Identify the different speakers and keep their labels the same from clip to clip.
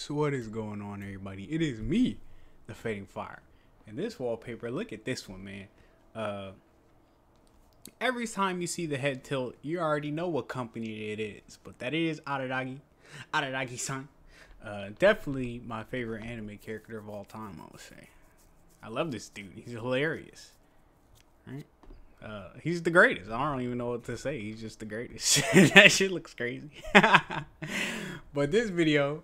Speaker 1: What is going on, everybody? It is me, the Fading Fire. And this wallpaper, look at this one, man. Every time you see the head tilt, you already know what company it is. But that is Araragi-san. Definitely my favorite anime character of all time, I would say. I love this dude. He's hilarious. Right? He's the greatest. I don't even know what to say. He's just the greatest. That shit looks crazy. But this video,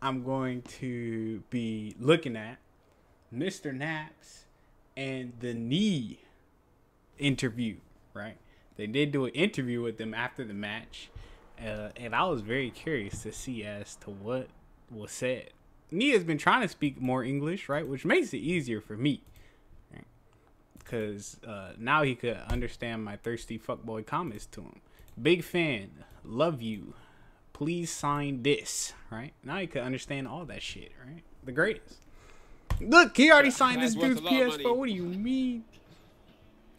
Speaker 1: I'm going to be looking at Mr. Naps and the Knee interview, right? They did do an interview with them after the match, and I was very curious to see as to what was said. Knee has been trying to speak more English, right? Which makes it easier for me, right? Because now he could understand my thirsty fuckboy comments to him. Big fan, love you. Please sign this, right? Now you can understand all that shit, right? The greatest. Look, he already signed this dude's PS4. What do you mean?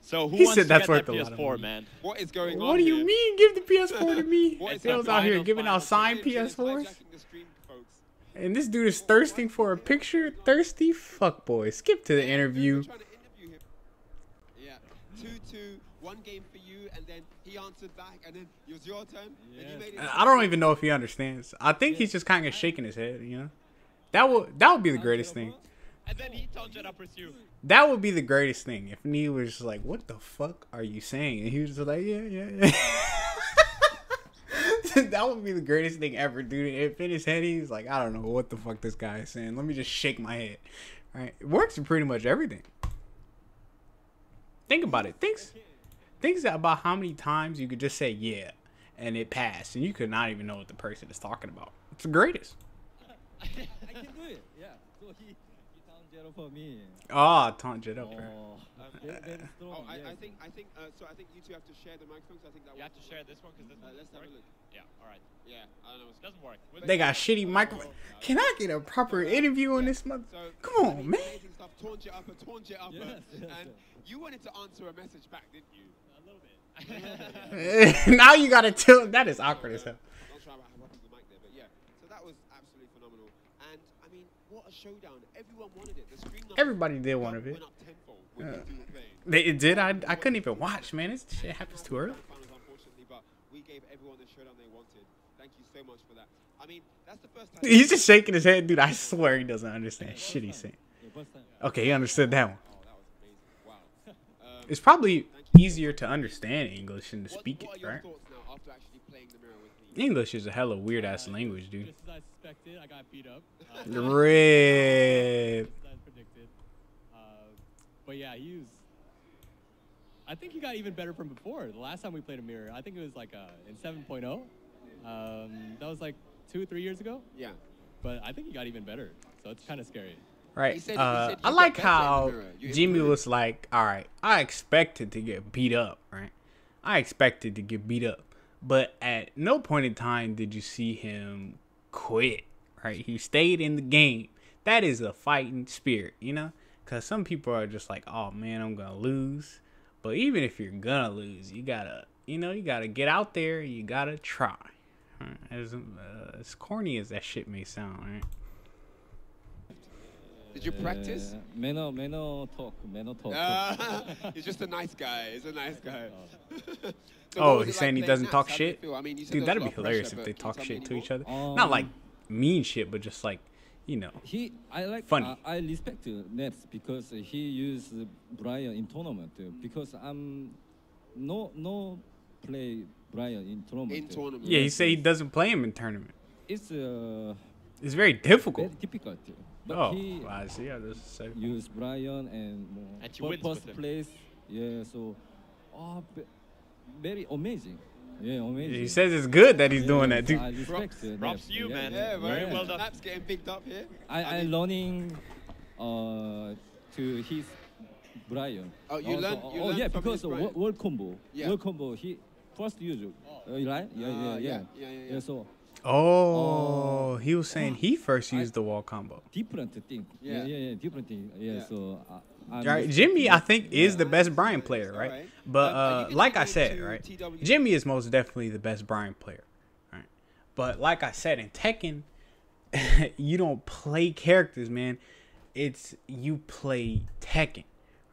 Speaker 2: So who
Speaker 1: he
Speaker 2: wants
Speaker 1: said
Speaker 2: to
Speaker 1: that's
Speaker 2: get
Speaker 1: worth
Speaker 2: that
Speaker 1: a lot of
Speaker 2: PS4,
Speaker 1: money.
Speaker 2: man?
Speaker 3: What is going on?
Speaker 1: What do you
Speaker 3: here?
Speaker 1: mean? Give the PS4 to me.
Speaker 3: What is
Speaker 1: Phil's
Speaker 3: that
Speaker 1: out here
Speaker 2: final
Speaker 1: giving out signed PS4s. And this dude is thirsting for a picture. Thirsty fuckboy. Skip to the interview.
Speaker 3: Yeah, 2-2, one game for you, and then he answered back, and then it was your turn.
Speaker 2: Yeah.
Speaker 3: And you made it.
Speaker 1: I don't even know if he understands. I think he's just kind of shaking his head, you know? That would be the greatest thing.
Speaker 2: And then he told you to pursue.
Speaker 1: That would be the greatest thing if Neil was just like, "What the fuck are you saying?" And he was just like, "Yeah." That would be the greatest thing ever, dude. If in his head he's like, "I don't know what the fuck this guy is saying. Let me just shake my head." Right? It works in pretty much everything. Think about it. Think about how many times you could just say "yeah" and it passed, and you could not even know what the person is talking about. It's the greatest.
Speaker 4: I can do it. Yeah. So he taunt Jero for me.
Speaker 1: Ah, taunt it up. Right?
Speaker 4: Very strong.
Speaker 3: I think so. I think you two have to share the microphones. I think that
Speaker 2: You have to share this one because this one
Speaker 3: let's have a
Speaker 2: work.
Speaker 3: look.
Speaker 2: Yeah, all right.
Speaker 3: Yeah, I don't know. What's
Speaker 2: Doesn't work.
Speaker 1: They got shitty microphone. Can I get a proper interview on this mother?
Speaker 3: So,
Speaker 1: Come on, man.
Speaker 3: amazing stuff. Taunt it upper.
Speaker 4: Yes,
Speaker 3: And you wanted to answer a message back, didn't you?
Speaker 4: A little bit.
Speaker 1: Now you gotta tilt. That is awkward as hell.
Speaker 3: Not sure about how the mic there, but yeah. So that was absolutely phenomenal. And I mean, what a showdown! Everyone wanted it. The screen.
Speaker 1: Everybody did one of it.
Speaker 3: Went up tenfold when you two were playing.
Speaker 1: It did. I couldn't even watch, man. This shit happens too early.
Speaker 3: Finals, unfortunately, but we gave everyone the showdown they wanted. Thank you so much for that. I mean, that's the first time.
Speaker 1: He's just shaking his head, dude. I swear he doesn't understand shit he's saying. Okay, he understood that one.
Speaker 3: Oh, that was amazing! Wow.
Speaker 1: It's probably easier to understand English than to speak
Speaker 3: What are
Speaker 1: it,
Speaker 3: your
Speaker 1: right?
Speaker 3: thoughts now after actually playing the mirror with me?
Speaker 1: English is a hella weird ass language, dude.
Speaker 4: Just as I suspected, I got beat up.
Speaker 1: Rip.
Speaker 4: As I predicted. But yeah, he was. I think he got even better from before. The last time we played a mirror, I think it was like in 7.0. That was like 2-3 years ago.
Speaker 3: Yeah.
Speaker 4: But I think he got even better. So it's kind of scary.
Speaker 1: Right.
Speaker 3: He said
Speaker 1: I
Speaker 3: you
Speaker 1: like
Speaker 3: got better in the
Speaker 1: how
Speaker 3: mirror. You
Speaker 1: Jimmy
Speaker 3: improved.
Speaker 1: was like, all right, I expected to get beat up, right? I expected to get beat up. But at no point in time did you see him quit, right? He stayed in the game. That is a fighting spirit, you know? Because some people are just like, oh, man, I'm going to lose. But even if you're going to lose, you got to, you got to get out there. You got to try. Right? As corny as that shit may sound, right?
Speaker 3: Did you practice?
Speaker 4: Manner talk.
Speaker 3: He's just a nice guy. He's a nice guy. So
Speaker 1: Oh,
Speaker 3: what was
Speaker 1: he's
Speaker 3: it
Speaker 1: saying he
Speaker 3: playing
Speaker 1: doesn't
Speaker 3: Naps?
Speaker 1: talk
Speaker 3: How did you
Speaker 1: shit?
Speaker 3: feel? I mean, you said
Speaker 1: Dude,
Speaker 3: there
Speaker 1: that'd
Speaker 3: was
Speaker 1: be
Speaker 3: a lot of
Speaker 1: hilarious
Speaker 3: pressure,
Speaker 1: if they
Speaker 3: but can you
Speaker 1: talk
Speaker 3: tell me
Speaker 1: shit
Speaker 3: any
Speaker 1: to
Speaker 3: more?
Speaker 1: each other. Not like mean shit, but just like,
Speaker 4: I like
Speaker 1: funny.
Speaker 4: I respect Nets because he used Brian in tournament because I'm no play Brian in tournament.
Speaker 3: In tournament.
Speaker 1: Yeah, he say he doesn't play him in tournament.
Speaker 4: It's
Speaker 1: It's very difficult.
Speaker 4: very difficult. But
Speaker 1: Oh,
Speaker 4: he
Speaker 1: I see. I just said.
Speaker 4: used Brian and
Speaker 2: And she wins with
Speaker 4: first
Speaker 2: him.
Speaker 4: place. Yeah, so very amazing. Yeah, amazing.
Speaker 1: He says it's good that he's doing that too.
Speaker 4: I respect
Speaker 2: Props to you, man.
Speaker 3: Yeah,
Speaker 2: Very
Speaker 3: man.
Speaker 2: well done.
Speaker 3: Naps getting picked up here.
Speaker 4: I learning to his Brian.
Speaker 3: Oh, you learned
Speaker 4: yeah,
Speaker 3: from
Speaker 4: because
Speaker 3: his Brian.
Speaker 4: world combo.
Speaker 3: Yeah.
Speaker 4: World combo. He first use right? Yeah. So
Speaker 1: Oh, he was saying he first used the wall combo.
Speaker 4: different thing.
Speaker 3: Yeah.
Speaker 4: Different thing. Yeah.
Speaker 3: Yeah.
Speaker 4: So
Speaker 1: All right, Jimmy, I think, is the best Brian player, right?
Speaker 3: Alright.
Speaker 1: But
Speaker 3: Are you gonna
Speaker 1: like I
Speaker 3: get
Speaker 1: said,
Speaker 3: into
Speaker 1: right,
Speaker 3: TW?
Speaker 1: Jimmy is most definitely the best Brian player, right? But like I said, in Tekken, you don't play characters, man. It's you play Tekken,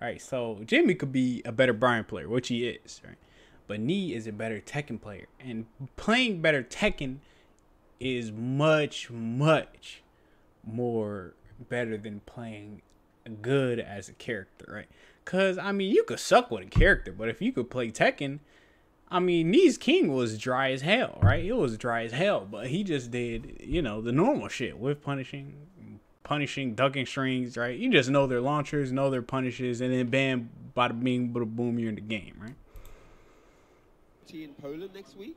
Speaker 1: right? So Jimmy could be a better Brian player, which he is, right? But Nee is a better Tekken player, and playing better Tekken is much more better than playing good as a character, right? Cause I mean, you could suck with a character, but if you could play Tekken, I mean, Nee's King was dry as hell, right? It was dry as hell, but he just did, you know, the normal shit with punishing, ducking strings, right? You just know their launchers, know their punishes, and then bam, bada bing, bada boom, you're in the game, right?
Speaker 3: In Poland next week?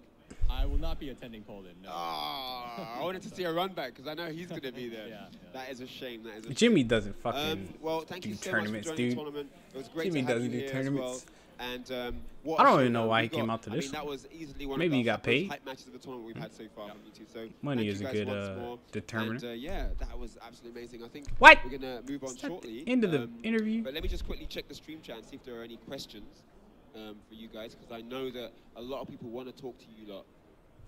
Speaker 4: I will not be attending Poland. No.
Speaker 3: I wanted to see a run back because I know he's going to be there.
Speaker 4: Yeah.
Speaker 3: That is a shame. That is a
Speaker 1: Jimmy
Speaker 3: shame.
Speaker 1: doesn't fucking
Speaker 3: Well, thank
Speaker 1: do
Speaker 3: you so
Speaker 1: tournaments,
Speaker 3: much for joining
Speaker 1: dude.
Speaker 3: the tournament. It was great
Speaker 1: Jimmy
Speaker 3: to have
Speaker 1: doesn't
Speaker 3: you
Speaker 1: do
Speaker 3: here
Speaker 1: tournaments.
Speaker 3: as well. And what
Speaker 1: I
Speaker 3: a
Speaker 1: don't
Speaker 3: show,
Speaker 1: even know
Speaker 3: man.
Speaker 1: why
Speaker 3: We
Speaker 1: he came
Speaker 3: got-
Speaker 1: out to
Speaker 3: I
Speaker 1: this
Speaker 3: mean, that
Speaker 1: one.
Speaker 3: was easily one
Speaker 1: Maybe
Speaker 3: of
Speaker 1: he got
Speaker 3: most
Speaker 1: paid.
Speaker 3: hype matches of the tournament we've had so far from YouTube. So
Speaker 1: Money
Speaker 3: thank
Speaker 1: is
Speaker 3: you
Speaker 1: a
Speaker 3: guys
Speaker 1: good,
Speaker 3: once more.
Speaker 1: determinant.
Speaker 3: And yeah, that was absolutely amazing. I think
Speaker 1: What?
Speaker 3: we're going to move on
Speaker 1: Is that the
Speaker 3: shortly.
Speaker 1: end of the interview?
Speaker 3: But let me just quickly check the stream chat and see if there are any questions for you guys, because I know that a lot of people want to talk to you lot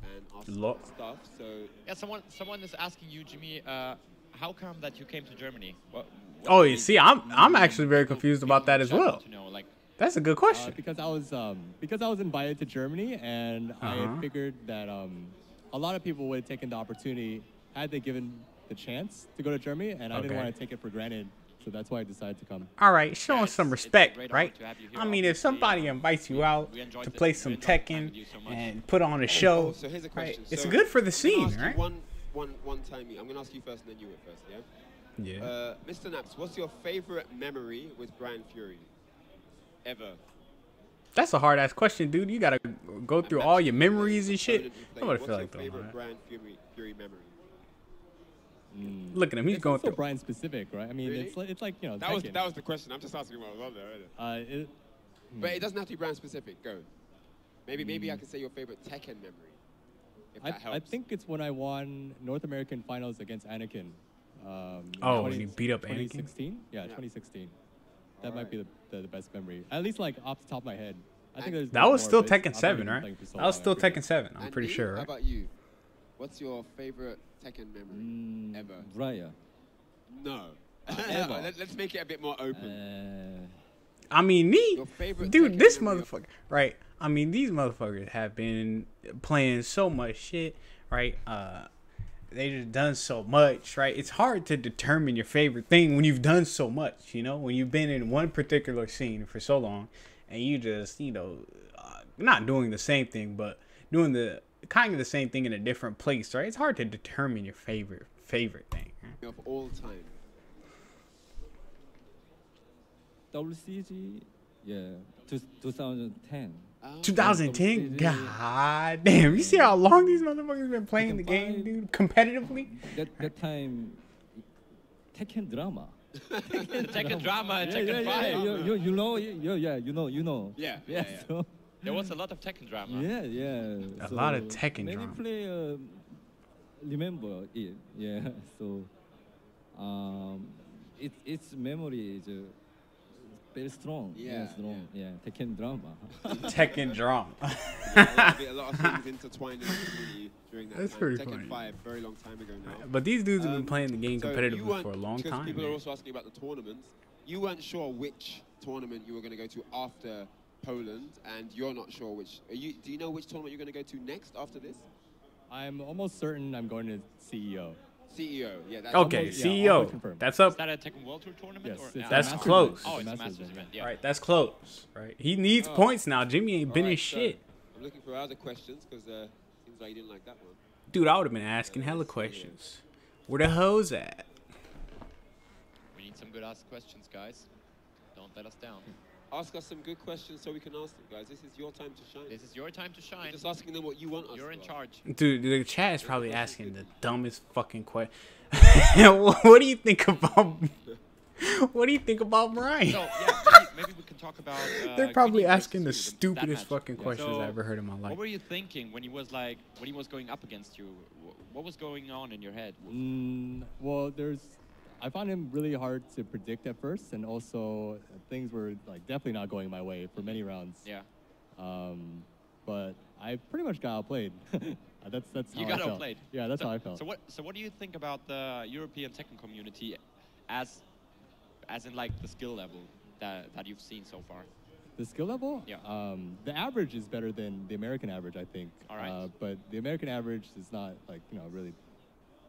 Speaker 3: and ask stuff. So
Speaker 2: Yeah, someone is asking you, Jimmy, how come that you came to Germany? What
Speaker 1: Oh,
Speaker 2: made
Speaker 1: you see, I'm actually very
Speaker 2: you
Speaker 1: confused
Speaker 2: think
Speaker 1: about that as
Speaker 2: Japan
Speaker 1: well.
Speaker 2: to know, like,
Speaker 1: That's a good question.
Speaker 4: Because I was invited to Germany, and I
Speaker 1: Uh-huh.
Speaker 4: had figured that a lot of people would have taken the opportunity had they given the chance to go to Germany, and I didn't
Speaker 1: Okay.
Speaker 4: want to take it for granted, so that's why I decided to come.
Speaker 1: All right, showing
Speaker 2: it's-
Speaker 1: some
Speaker 2: it's a
Speaker 1: respect,
Speaker 2: great
Speaker 1: right?
Speaker 2: honor to have you here,
Speaker 1: I mean, if
Speaker 2: obviously.
Speaker 1: somebody invites you out
Speaker 2: we enjoyed
Speaker 1: to
Speaker 2: the-
Speaker 1: play
Speaker 2: we
Speaker 1: some
Speaker 2: enjoyed the time
Speaker 1: Tekken
Speaker 2: with you so much.
Speaker 1: and put on a show,
Speaker 3: so here's a
Speaker 1: right?
Speaker 3: question.
Speaker 1: It's
Speaker 3: So
Speaker 1: good for the
Speaker 3: I'm gonna
Speaker 1: scene,
Speaker 3: ask you
Speaker 1: right?
Speaker 3: One time. I'm going to ask you first, and then you went first, yeah?
Speaker 1: Yeah.
Speaker 3: Mr. Naps, what's your favorite memory with Brian Fury? Ever?
Speaker 1: That's a hard ass question, dude. You gotta go through all your memories and shit. I would feel like
Speaker 3: What's your
Speaker 1: though.
Speaker 3: favorite Brian Fury memory?
Speaker 1: Look at him. He's
Speaker 4: It's
Speaker 1: going
Speaker 4: also
Speaker 1: through.
Speaker 4: Brian specific, right? I mean,
Speaker 3: Really?
Speaker 4: it's like you know.
Speaker 3: That was
Speaker 4: Tekken.
Speaker 3: the question. I'm just asking what was on there.
Speaker 4: Hmm.
Speaker 3: But it doesn't have to be brand specific. Go. Maybe I can say your favorite Tekken memory. If that helps.
Speaker 4: I think it's when I won North American Finals against Anakin.
Speaker 1: Oh, when you beat up Anakin?
Speaker 4: 2016? Yeah, 2016. That might
Speaker 3: Alright.
Speaker 4: be the best memory. At least like off the top of my head. I think there's
Speaker 1: That
Speaker 4: more,
Speaker 1: was still
Speaker 4: but it's-
Speaker 1: Tekken
Speaker 4: I've
Speaker 1: 7,
Speaker 4: already been
Speaker 1: right?
Speaker 4: playing for so
Speaker 1: That was
Speaker 4: long, I
Speaker 1: still
Speaker 4: forget.
Speaker 1: Tekken 7. I'm
Speaker 3: And
Speaker 1: pretty
Speaker 3: Lee,
Speaker 1: sure,
Speaker 3: How
Speaker 1: right?
Speaker 3: about you? What's your favorite Tekken memory ever?
Speaker 5: Brian.
Speaker 3: No.
Speaker 5: Ever.
Speaker 3: Let's make it a bit more open.
Speaker 1: I mean, me,
Speaker 3: Your favorite
Speaker 1: dude,
Speaker 3: Tekken
Speaker 1: this
Speaker 3: memory
Speaker 1: motherfucker, right? I mean, these motherfuckers have been playing so much shit, right? They just done so much, right? It's hard to determine your favorite thing when you've done so much, you know, when you've been in one particular scene for so long, and you just, you know, not doing the same thing, but doing the kind of the same thing in a different place, right? It's hard to determine your favorite thing. Right?
Speaker 3: Of all time.
Speaker 5: WCG, yeah, 2010.
Speaker 1: 2010, god damn! You see how long these motherfuckers been playing the game, dude, competitively?
Speaker 5: That time, Tekken drama.
Speaker 2: Tekken drama and
Speaker 5: Yeah,
Speaker 2: Tekken 5.
Speaker 5: you know, you know.
Speaker 3: Yeah.
Speaker 5: Yeah, so,
Speaker 2: There was a lot of Tekken drama.
Speaker 5: yeah.
Speaker 1: A lot of Tekken
Speaker 5: many
Speaker 1: drama.
Speaker 5: player remember it, yeah. So, its memory is very strong.
Speaker 3: Yeah,
Speaker 5: strong. Yeah, Tekken drama.
Speaker 1: Tekken drama.
Speaker 3: A lot of things intertwined in the community during that
Speaker 1: That's
Speaker 3: time.
Speaker 1: pretty
Speaker 3: Tekken
Speaker 1: funny.
Speaker 3: 5, very long time ago now.
Speaker 1: But these dudes have been playing the game
Speaker 3: So you
Speaker 1: competitively
Speaker 3: weren't-
Speaker 1: for a long
Speaker 3: because
Speaker 1: time.
Speaker 3: People are
Speaker 1: man.
Speaker 3: also asking about the tournaments. You weren't sure which tournament you were going to go to after Poland, and you're not sure which. Do you know which tournament you're going to go to next after this?
Speaker 4: I'm almost certain I'm going to CEO.
Speaker 3: CEO, yeah. That's
Speaker 1: Okay,
Speaker 4: almost- yeah,
Speaker 1: CEO.
Speaker 4: almost confirmed.
Speaker 1: That's
Speaker 2: Is
Speaker 1: up.
Speaker 2: that a Tekken World Tour tournament?
Speaker 4: Yes,
Speaker 2: or,
Speaker 4: it's
Speaker 2: yeah.
Speaker 4: a
Speaker 1: That's
Speaker 4: Masters
Speaker 1: close.
Speaker 4: event.
Speaker 2: Oh, it's a
Speaker 4: Masters
Speaker 2: Masters
Speaker 4: event.
Speaker 2: event. Yeah.
Speaker 1: Right, that's close. Right, he needs
Speaker 3: Oh.
Speaker 1: points now. Jimmy ain't been in
Speaker 3: Alright, so
Speaker 1: shit,
Speaker 3: I'm looking for other questions because seems like you didn't like that one.
Speaker 1: dude. I would have been asking hella questions. Where the hoes at?
Speaker 2: We need some good asked questions, guys. Don't let us down.
Speaker 3: Ask us some good questions so we can ask them, guys. This is your time to shine.
Speaker 2: This is your time to shine.
Speaker 3: I'm just asking them what you want us
Speaker 2: You're
Speaker 3: to
Speaker 2: in
Speaker 3: ask.
Speaker 2: charge.
Speaker 1: Dude, the chat is probably asking the dumbest fucking question. What do you think about? What do you think about Brian?
Speaker 2: So, yeah, maybe we can talk about...
Speaker 1: They're probably
Speaker 2: Guinea versus
Speaker 1: asking the
Speaker 2: you, that
Speaker 1: stupidest
Speaker 2: match.
Speaker 1: fucking questions
Speaker 2: So,
Speaker 1: I ever heard in my life.
Speaker 2: What were you thinking when he was going up against you? What was going on in your head?
Speaker 4: Well, I found him really hard to predict at first, and also things were like definitely not going my way for many rounds.
Speaker 2: Yeah.
Speaker 4: But I pretty much got outplayed. That's how
Speaker 2: You
Speaker 4: I
Speaker 2: got
Speaker 4: felt.
Speaker 2: outplayed.
Speaker 4: Yeah, that's how I felt.
Speaker 2: So what do you think about the European Tekken community, as in like the skill level that you've seen so far?
Speaker 4: The skill level?
Speaker 2: Yeah.
Speaker 4: The average is better than the American average, I think.
Speaker 2: All right.
Speaker 4: But the American average is not like, really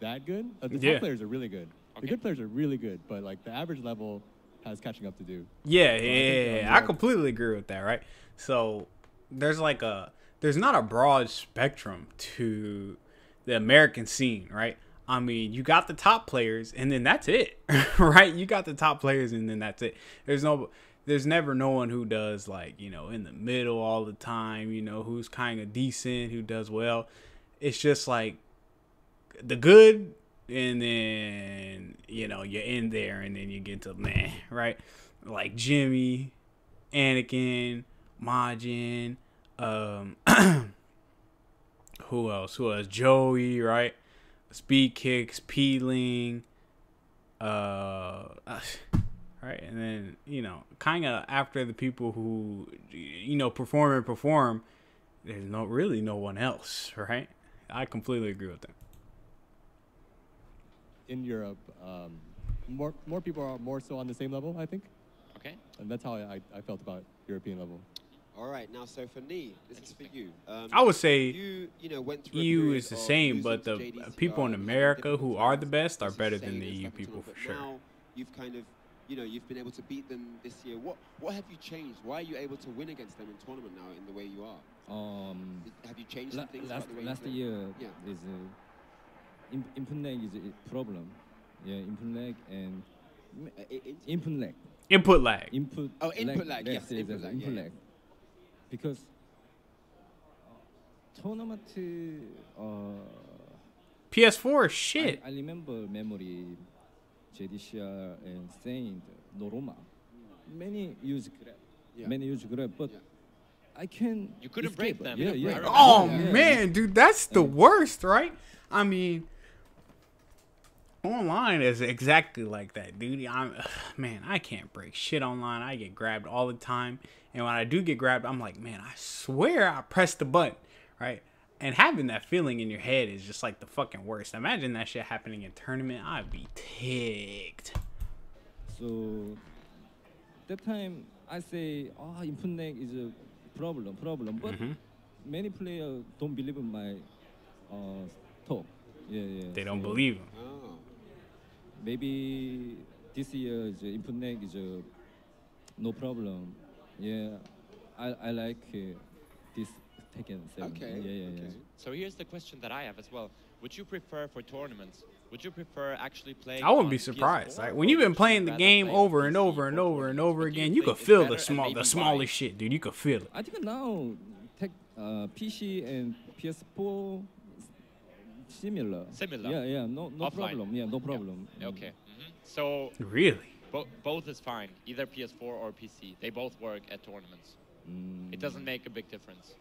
Speaker 4: that good. The
Speaker 1: Yeah.
Speaker 4: top players are really good.
Speaker 2: Okay.
Speaker 4: The good players are really good, but like the average level has catching up to do.
Speaker 1: Yeah,
Speaker 4: think,
Speaker 1: yeah, I completely agree with that, right? So there's not a broad spectrum to the American scene, right? I mean, you got the top players and then that's it, right? You got the top players and then that's it. There's never no one who does like, in the middle all the time, who's kind of decent, who does well. It's just like the good, and then, you're in there and then you get to meh, right? Like Jimmy, Anakin, Majin, who else? Joey, right? Speed Kicks, Peeling, right? And then, kind of after the people who, perform, there's really no one else, right? I completely agree with that.
Speaker 4: In Europe, more people are more so on the same level, I think.
Speaker 2: Okay.
Speaker 4: And that's how I felt about European level.
Speaker 3: All right, now so for Nee, this is for you.
Speaker 1: I would say
Speaker 3: You went through a
Speaker 1: EU
Speaker 3: period
Speaker 1: is the
Speaker 3: of
Speaker 1: same,
Speaker 3: losing
Speaker 1: but
Speaker 3: to
Speaker 1: the
Speaker 3: JDCR,
Speaker 1: people in
Speaker 3: having
Speaker 1: America who
Speaker 3: difficulty
Speaker 1: are the
Speaker 3: with
Speaker 1: best are
Speaker 3: as you
Speaker 1: better
Speaker 3: say,
Speaker 1: than the
Speaker 3: in
Speaker 1: EU
Speaker 3: stepping
Speaker 1: people
Speaker 3: tournament,
Speaker 1: for
Speaker 3: but
Speaker 1: sure.
Speaker 3: Now you've kind of, you've been able to beat them this year. What have you changed? Why are you able to win against them in tournament now in the way you are? Have you changed some things about the way
Speaker 5: last
Speaker 3: you play?
Speaker 5: year
Speaker 3: Yeah.
Speaker 5: is input lag is a problem. Yeah, input lag and input lag.
Speaker 1: Input lag.
Speaker 5: Input
Speaker 3: Oh, input lag, yes,
Speaker 5: yes,
Speaker 3: input lag,
Speaker 5: input
Speaker 3: yeah,
Speaker 5: lag. Because tournament
Speaker 1: PS4 is shit.
Speaker 5: I remember memory JDCR and Saint Noroma. Many use Grab.
Speaker 3: Yeah.
Speaker 5: Many use Grab, but
Speaker 3: Yeah.
Speaker 5: I can
Speaker 2: You couldn't
Speaker 5: escape.
Speaker 2: break them.
Speaker 5: Yeah,
Speaker 2: I
Speaker 5: yeah.
Speaker 2: remember.
Speaker 1: Oh
Speaker 5: Yeah.
Speaker 1: man, dude, that's the worst, right? I mean, online is exactly like that, dude. Man, I can't break shit online. I get grabbed all the time, and when I do get grabbed, I'm like, man, I swear I pressed the button, right? And having that feeling in your head is just like the fucking worst. Imagine that shit happening in tournament. I'd be ticked.
Speaker 5: So that time I say, input lag is a problem. But
Speaker 1: Mhm.
Speaker 5: many players don't believe in my talk. Yeah.
Speaker 1: They don't
Speaker 5: So
Speaker 1: believe him.
Speaker 3: Oh.
Speaker 5: Maybe this year the input lag is no problem. Yeah, I like this Tekken 7.
Speaker 3: Okay.
Speaker 5: Yeah.
Speaker 2: So here's the question that I have as well. Would you prefer for tournaments? Would you prefer actually playing?
Speaker 1: I wouldn't
Speaker 2: on
Speaker 1: be surprised.
Speaker 2: PS4,
Speaker 1: Like when
Speaker 2: or
Speaker 1: you've been
Speaker 2: would
Speaker 1: playing the
Speaker 2: rather
Speaker 1: game
Speaker 2: play on
Speaker 1: over and
Speaker 2: PC
Speaker 1: over and
Speaker 2: for
Speaker 1: over and
Speaker 2: tournaments?
Speaker 1: over
Speaker 2: What do you
Speaker 1: again, you could
Speaker 2: think is
Speaker 1: feel
Speaker 2: better and maybe
Speaker 1: the
Speaker 2: why?
Speaker 1: smallest shit, dude. You could feel it.
Speaker 5: I think now PC and PS4 similar.
Speaker 2: Similar.
Speaker 5: Yeah. No
Speaker 2: Offline.
Speaker 5: problem. Yeah, no problem.
Speaker 2: Okay. So
Speaker 1: Really?
Speaker 2: both is fine. Either PS4 or PC. They both work at tournaments. It doesn't make a big difference.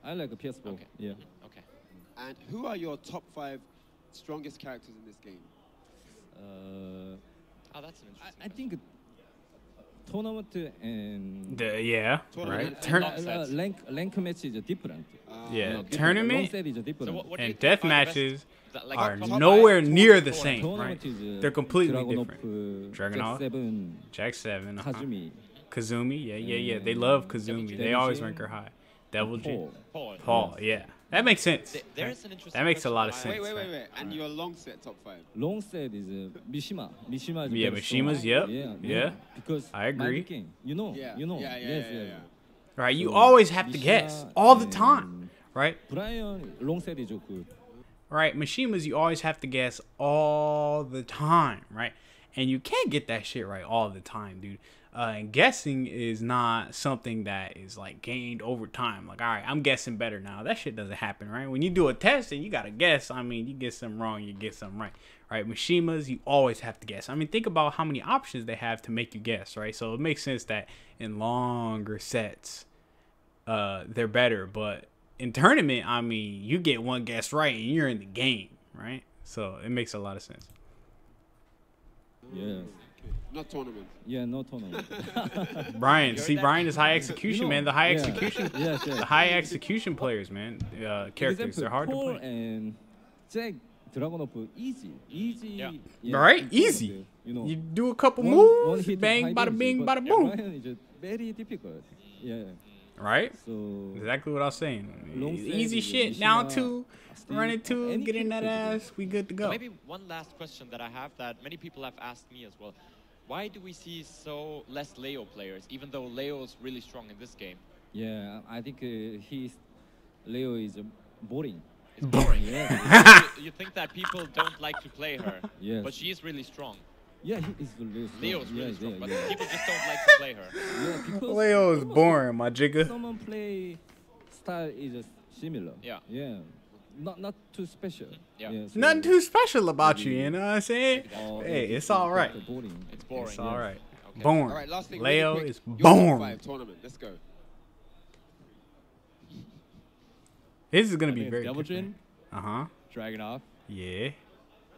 Speaker 5: I like a PS4.
Speaker 2: Okay.
Speaker 5: Yeah.
Speaker 2: Okay.
Speaker 3: And who are your top 5 strongest characters in this game?
Speaker 2: Oh, that's an interesting
Speaker 5: I think tournament and
Speaker 1: Yeah.
Speaker 3: Tournament
Speaker 1: Right.
Speaker 3: and
Speaker 1: Turn.
Speaker 2: long sets.
Speaker 5: rank match is different.
Speaker 1: Yeah.
Speaker 2: okay.
Speaker 1: Tournament
Speaker 5: Long set is different.
Speaker 2: So what do you
Speaker 1: and
Speaker 2: think
Speaker 1: death
Speaker 2: are the best-
Speaker 1: matches
Speaker 2: like
Speaker 1: are
Speaker 2: top five
Speaker 1: nowhere
Speaker 2: tournament
Speaker 1: near the
Speaker 2: tournaments?
Speaker 1: same,
Speaker 5: Tournament
Speaker 1: right?
Speaker 5: is
Speaker 1: They're completely
Speaker 5: Dragunov,
Speaker 1: different.
Speaker 5: Jack
Speaker 1: Dragunov,
Speaker 5: 7,
Speaker 1: Jack 7,
Speaker 5: Kazumi,
Speaker 1: Kazumi, yeah. They love Kazumi.
Speaker 2: Devil
Speaker 1: They always
Speaker 2: Jin.
Speaker 1: rank her high. Devil Jin.
Speaker 5: Paul.
Speaker 2: Paul.
Speaker 1: Paul, yeah. That makes sense.
Speaker 2: There's an interesting
Speaker 1: That makes a
Speaker 2: question
Speaker 1: lot of
Speaker 2: that I-
Speaker 1: sense.
Speaker 3: Wait. And your long set top 5?
Speaker 5: Long set is Mishima. Mishima is
Speaker 1: Yeah,
Speaker 5: very
Speaker 1: Mishima's,
Speaker 5: strong.
Speaker 1: yep,
Speaker 5: Yeah.
Speaker 1: yeah.
Speaker 5: Because
Speaker 1: I agree.
Speaker 5: my game, you know.
Speaker 3: Yeah.
Speaker 5: Yes.
Speaker 1: Right? You
Speaker 5: So,
Speaker 1: always have to
Speaker 5: Mishima
Speaker 1: guess all the
Speaker 5: and
Speaker 1: time, right?
Speaker 5: Brian long set is good.
Speaker 1: Right? Mishimas, you always have to guess all the time, right? And you can't get that shit right all the time, dude. And guessing is not something that is like gained over time. Like, all right, I'm guessing better now. That shit doesn't happen, right? When you do a test and you gotta guess, I mean, you get something wrong, you get something right, right? Mishimas, you always have to guess. I mean, think about how many options they have to make you guess, right? So it makes sense that in longer sets, they're better. But in tournament, I mean, you get one guess right and you're in the game, right? So it makes a lot of sense.
Speaker 5: Yes.
Speaker 3: Not tournament.
Speaker 5: Yeah, no tournament.
Speaker 1: Brian,
Speaker 2: You're
Speaker 1: see,
Speaker 2: that-
Speaker 1: Brian is high execution, man. The high
Speaker 5: Yeah.
Speaker 1: execution,
Speaker 5: Yes, yes.
Speaker 1: the high execution players, man. Characters,
Speaker 5: Example,
Speaker 1: they're hard to
Speaker 5: Paul
Speaker 1: play.
Speaker 5: and Jack Dragunov, easy.
Speaker 2: Yeah.
Speaker 1: Right?
Speaker 5: tournament,
Speaker 1: Easy.
Speaker 5: You know,
Speaker 1: You do a couple
Speaker 5: one
Speaker 1: moves,
Speaker 5: hit
Speaker 1: bang,
Speaker 5: high
Speaker 1: bada
Speaker 5: damage,
Speaker 1: bing,
Speaker 5: but
Speaker 1: bada boom.
Speaker 5: Ryan is very difficult. Yeah.
Speaker 1: Right?
Speaker 5: So
Speaker 1: Exactly what I was saying.
Speaker 5: Long
Speaker 1: Easy
Speaker 5: set,
Speaker 1: shit. Down
Speaker 5: Mishima,
Speaker 1: two,
Speaker 5: Steve,
Speaker 1: run it two,
Speaker 5: any
Speaker 1: get in that
Speaker 5: character.
Speaker 1: ass. We good to go.
Speaker 2: Maybe one last question that I have that many people have asked me as well. Why do we see so less Leo players, even though Leo is really strong in this game?
Speaker 5: yeah, I think Leo is boring.
Speaker 2: It's boring.
Speaker 5: Yeah.
Speaker 2: You think that people don't like to play her,
Speaker 5: Yes.
Speaker 2: but she is really strong.
Speaker 5: Yeah, he is really strong.
Speaker 2: Leo's really
Speaker 5: yeah,
Speaker 2: strong,
Speaker 5: yeah,
Speaker 2: but
Speaker 5: yeah.
Speaker 2: people just don't like to play her.
Speaker 5: Yeah, because
Speaker 1: Leo is boring, my jigga.
Speaker 5: Someone play style is similar.
Speaker 2: Yeah.
Speaker 5: Yeah. Not too special.
Speaker 2: Yeah.
Speaker 5: so
Speaker 1: Nothing too special about you,
Speaker 5: maybe-
Speaker 1: you know what I'm saying? Hey, it's all right.
Speaker 5: Boring.
Speaker 2: It's boring.
Speaker 1: It's all right.
Speaker 2: Okay.
Speaker 1: Boring.
Speaker 3: All right, last thing.
Speaker 1: Leo
Speaker 3: really quick.
Speaker 1: is
Speaker 3: Your top
Speaker 1: boring.
Speaker 3: 5 tournament. Let's go.
Speaker 1: This is gonna
Speaker 4: I
Speaker 1: be
Speaker 4: think
Speaker 1: very
Speaker 4: it's Devilgen,
Speaker 1: Uh-huh.
Speaker 4: Dragunov,
Speaker 1: Yeah.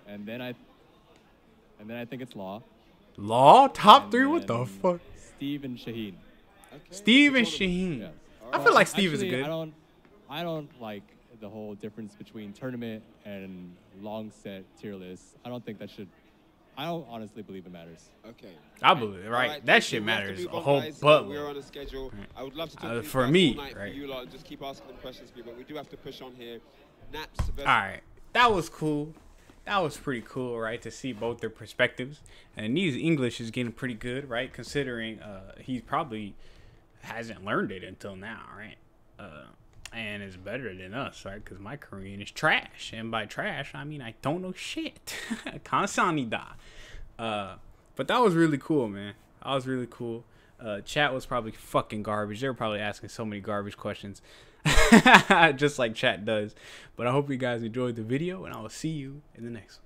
Speaker 4: and then I think it's Law.
Speaker 1: Law top
Speaker 4: and
Speaker 1: 3. What the
Speaker 4: then
Speaker 1: fuck?
Speaker 4: Steve and Shaheen.
Speaker 3: Okay.
Speaker 1: Steve and
Speaker 3: Good
Speaker 1: Shaheen.
Speaker 4: Yes.
Speaker 1: I feel like Steve
Speaker 4: Actually,
Speaker 1: is good.
Speaker 4: I don't like the whole difference between tournament and long set tier list. I don't think that should. I don't honestly believe it matters.
Speaker 3: Okay.
Speaker 1: I believe it,
Speaker 3: All
Speaker 1: right?
Speaker 3: thank
Speaker 1: That
Speaker 3: you.
Speaker 1: shit
Speaker 3: We have to
Speaker 1: matters
Speaker 3: move
Speaker 1: a
Speaker 3: on,
Speaker 1: whole
Speaker 3: guys.
Speaker 1: butt.
Speaker 3: We're on a schedule. I would love to talk to these
Speaker 1: For
Speaker 3: guys
Speaker 1: me,
Speaker 3: all night
Speaker 1: right.
Speaker 3: for you lot and just keep asking them questions for you, but we do have to push on here. Naps versus
Speaker 1: All right, that was cool. That was pretty cool, right? To see both their perspectives. And Nee's English is getting pretty good, right? Considering he probably hasn't learned it until now, right? And is better than us, right? Because my Korean is trash, and by trash I mean I don't know shit. 감사합니다. But that was really cool, man. That was really cool. Chat was probably fucking garbage. They were probably asking so many garbage questions. Just like chat does. But I hope you guys enjoyed the video, and I will see you in the next one.